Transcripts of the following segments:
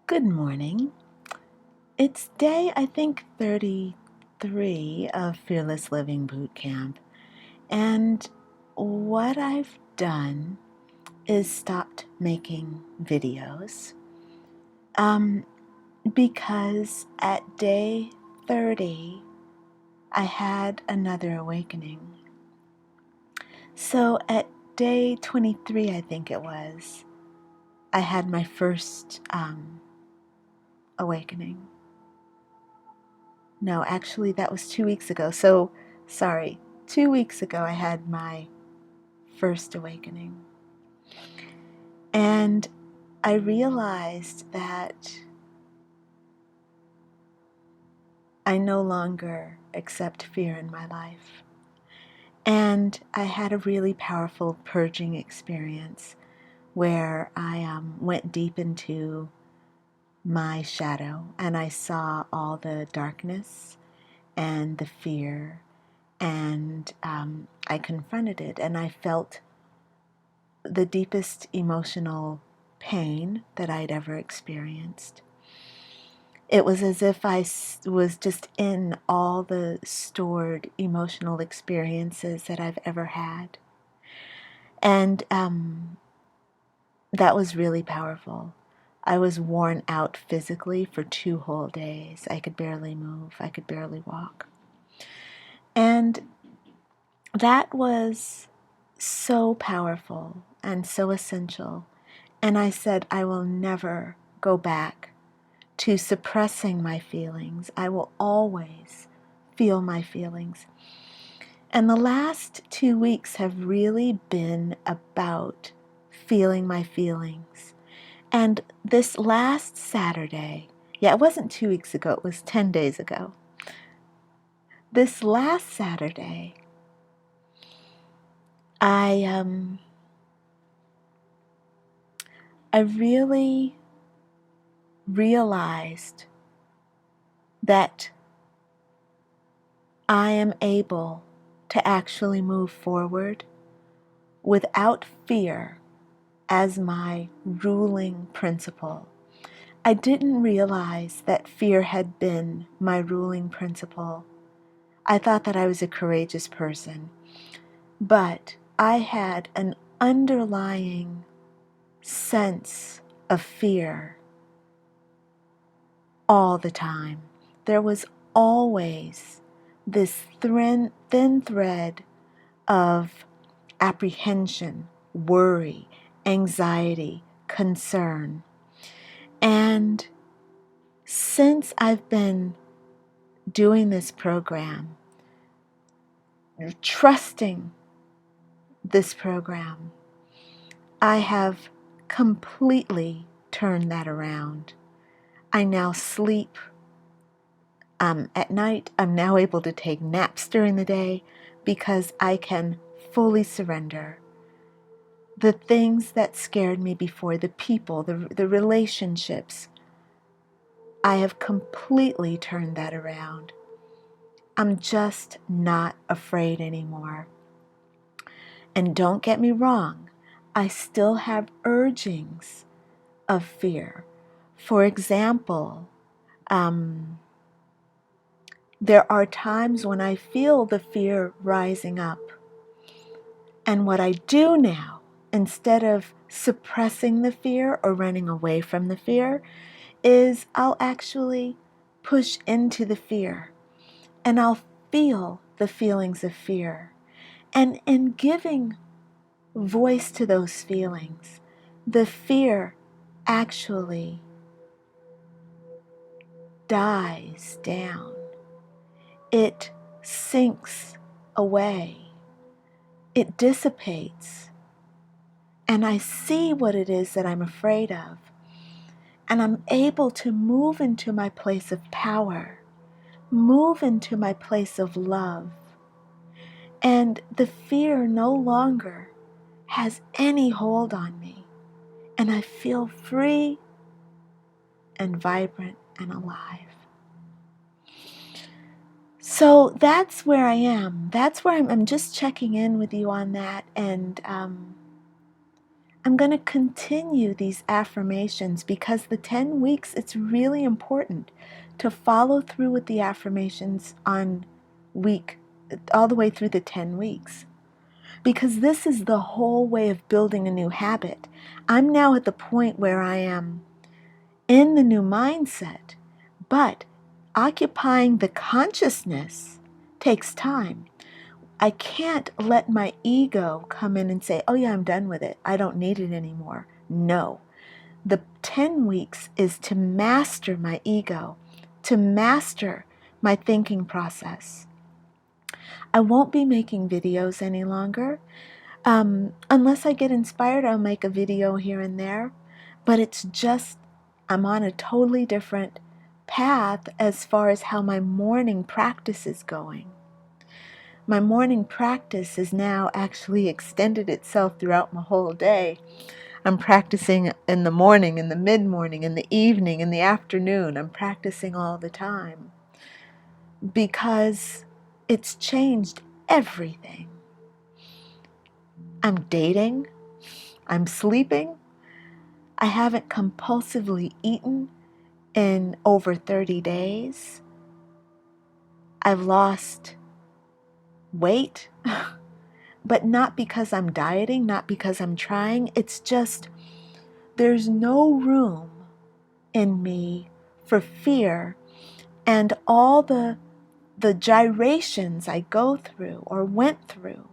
Good morning. It's day, I think, 33 of Fearless Living Boot Camp. And what I've done is stopped making videos um, because at day 30, I had another awakening. So at day 23, I think it was, I had my first awakening. No, actually, that was 2 weeks ago. So, sorry, 2 weeks ago, I had my first awakening. And I realized that I no longer accept fear in my life. And I had a really powerful purging experience where I went deep into my shadow and I saw all the darkness and the fear, and I confronted it, and I felt the deepest emotional pain that I'd ever experienced. It was as if I was just in all the stored emotional experiences that I've ever had. And that was really powerful. I was worn out physically for 2 whole days. I could barely move. I could barely walk. And that was so powerful and so essential. And I said, I will never go back to suppressing my feelings. I will always feel my feelings. And the last 2 weeks have really been about feeling my feelings. And this last Saturday, it wasn't 2 weeks ago, it was 10 days ago. This last Saturday, I really realized that I am able to actually move forward without fear as my ruling principle. I didn't realize that fear had been my ruling principle. I thought that I was a courageous person, but I had an underlying sense of fear all the time. There was always this thin thread of apprehension, worry, anxiety, concern. And since I've been doing this program, trusting this program, I have completely turned that around. I now sleep at night. I'm now able to take naps during the day because I can fully surrender. The things that scared me before, the people, the relationships, I have completely turned that around. I'm just not afraid anymore. And don't get me wrong, I still have urgings of fear. For example, there are times when I feel the fear rising up. And what I do now, instead of suppressing the fear or running away from the fear, is I'll actually push into the fear and I'll feel the feelings of fear. And in giving voice to those feelings, the fear actually dies down. It sinks away. It dissipates. And I see what it is that I'm afraid of. And I'm able to move into my place of power, move into my place of love. And the fear no longer has any hold on me. And I feel free and vibrant and alive. So that's where I am. That's where I'm just checking in with you on that. And I'm going to continue these affirmations because the 10 weeks, it's really important to follow through with the affirmations on week, all the way through the 10 weeks. Because this is the whole way of building a new habit. I'm now at the point where I am in the new mindset, but occupying the consciousness takes time. I can't let my ego come in and say, oh yeah, I'm done with it. I don't need it anymore. No. The 10 weeks is to master my ego, to master my thinking process. I won't be making videos any longer. Unless I get inspired, I'll make a video here and there. But it's just, I'm on a totally different path as far as how my morning practice is going. My morning practice is now actually extended itself throughout my whole day. I'm practicing in the morning, in the mid-morning, in the evening, in the afternoon. I'm practicing all the time because it's changed everything. I'm dating. I'm sleeping. I haven't compulsively eaten in over 30 days. I've lost weight, but not because I'm dieting, not because I'm trying. It's just there's no room in me for fear and all the gyrations I go through or went through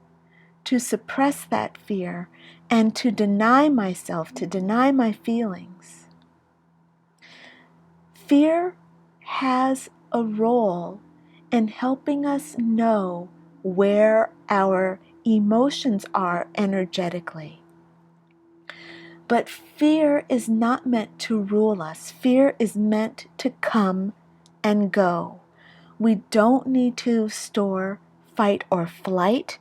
to suppress that fear and to deny myself, to deny my feelings. Fear has a role in helping us know where our emotions are energetically. But fear is not meant to rule us. Fear is meant to come and go. We don't need to store fight or flight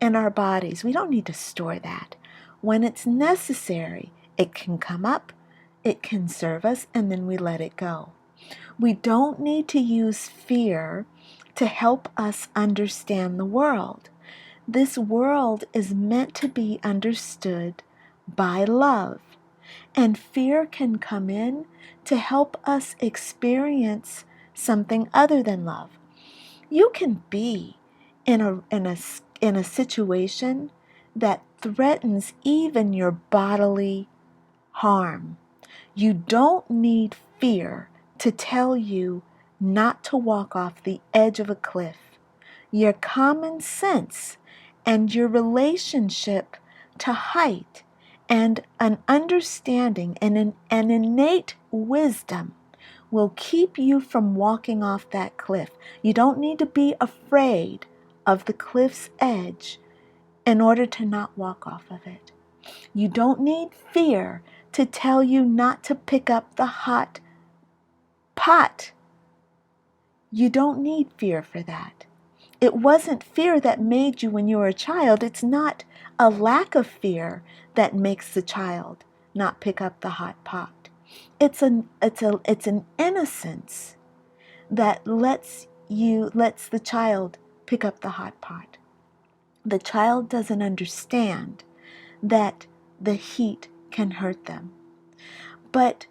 in our bodies. We don't need to store that. When it's necessary, it can come up, it can serve us, and then we let it go. We don't need to use fear to help us understand the world. This world is meant to be understood by love. And fear can come in to help us experience something other than love. You can be in a situation that threatens even your bodily harm. You don't need fear to tell you not to walk off the edge of a cliff. Your common sense and your relationship to height and an understanding and an innate wisdom will keep you from walking off that cliff. You don't need to be afraid of the cliff's edge in order to not walk off of it. You don't need fear to tell you not to pick up the hot pot. You don't need fear for that. It wasn't fear that made you when you were a child. It's not a lack of fear that makes the child not pick up the hot pot. It's an innocence that lets the child pick up the hot pot. The child doesn't understand that the heat can hurt them. But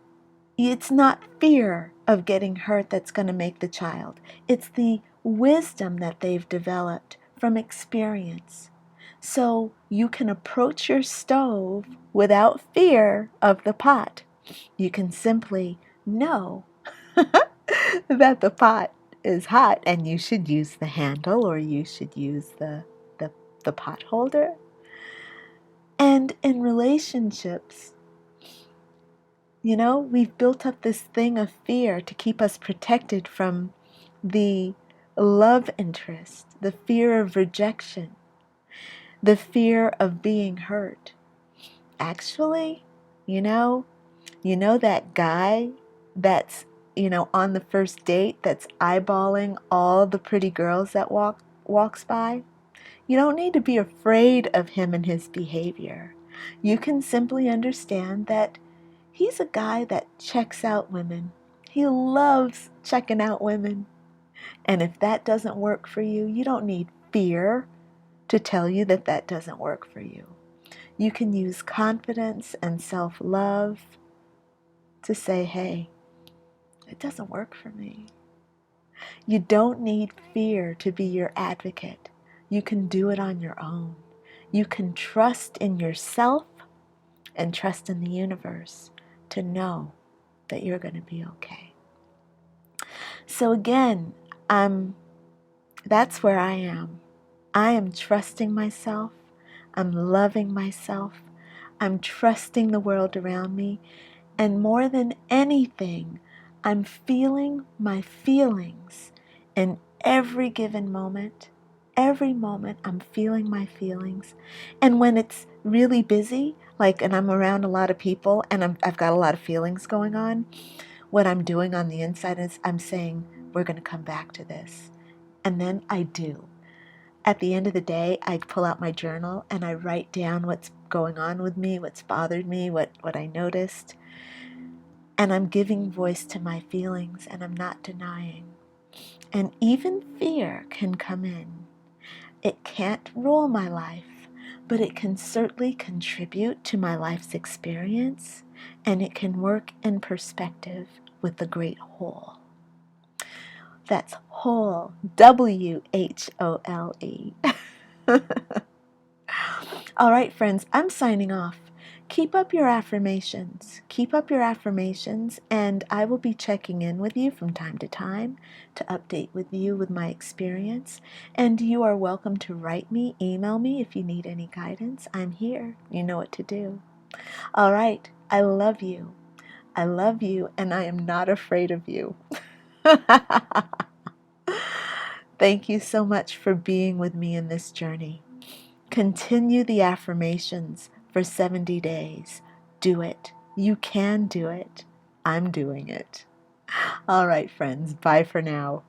it's not fear of getting hurt that's going to make the child. It's the wisdom that they've developed from experience. So you can approach your stove without fear of the pot. You can simply know that the pot is hot and you should use the handle or you should use the pot holder. And in relationships, we've built up this thing of fear to keep us protected from the love interest, the fear of rejection, the fear of being hurt. Actually, that guy that's, on the first date that's eyeballing all the pretty girls that walks by? You don't need to be afraid of him and his behavior. You can simply understand that he's a guy that checks out women. He loves checking out women. And if that doesn't work for you, you don't need fear to tell you that that doesn't work for you. You can use confidence and self-love to say, hey, it doesn't work for me. You don't need fear to be your advocate. You can do it on your own. You can trust in yourself and trust in the universe to know that you're going to be okay. So again, that's where I am. I am trusting myself. I'm loving myself. I'm trusting the world around me. And more than anything, I'm feeling my feelings in every given moment. Every moment I'm feeling my feelings. And when it's really busy, and I'm around a lot of people and I've got a lot of feelings going on, what I'm doing on the inside is I'm saying, we're going to come back to this. And then I do. At the end of the day, I pull out my journal and I write down what's going on with me, what's bothered me, what I noticed. And I'm giving voice to my feelings and I'm not denying. And even fear can come in. It can't rule my life, but it can certainly contribute to my life's experience, and it can work in perspective with the great whole. That's whole, W-H-O-L-E. All right, friends, I'm signing off. Keep up your affirmations. Keep up your affirmations, and I will be checking in with you from time to time to update with you with my experience. And you are welcome to write me, email me if you need any guidance. I'm here. You know what to do. All right, I love you. I love you, and I am not afraid of you. Thank you so much for being with me in this journey. Continue the affirmations for 70 days. Do it. You can do it. I'm doing it. All right, friends. Bye for now.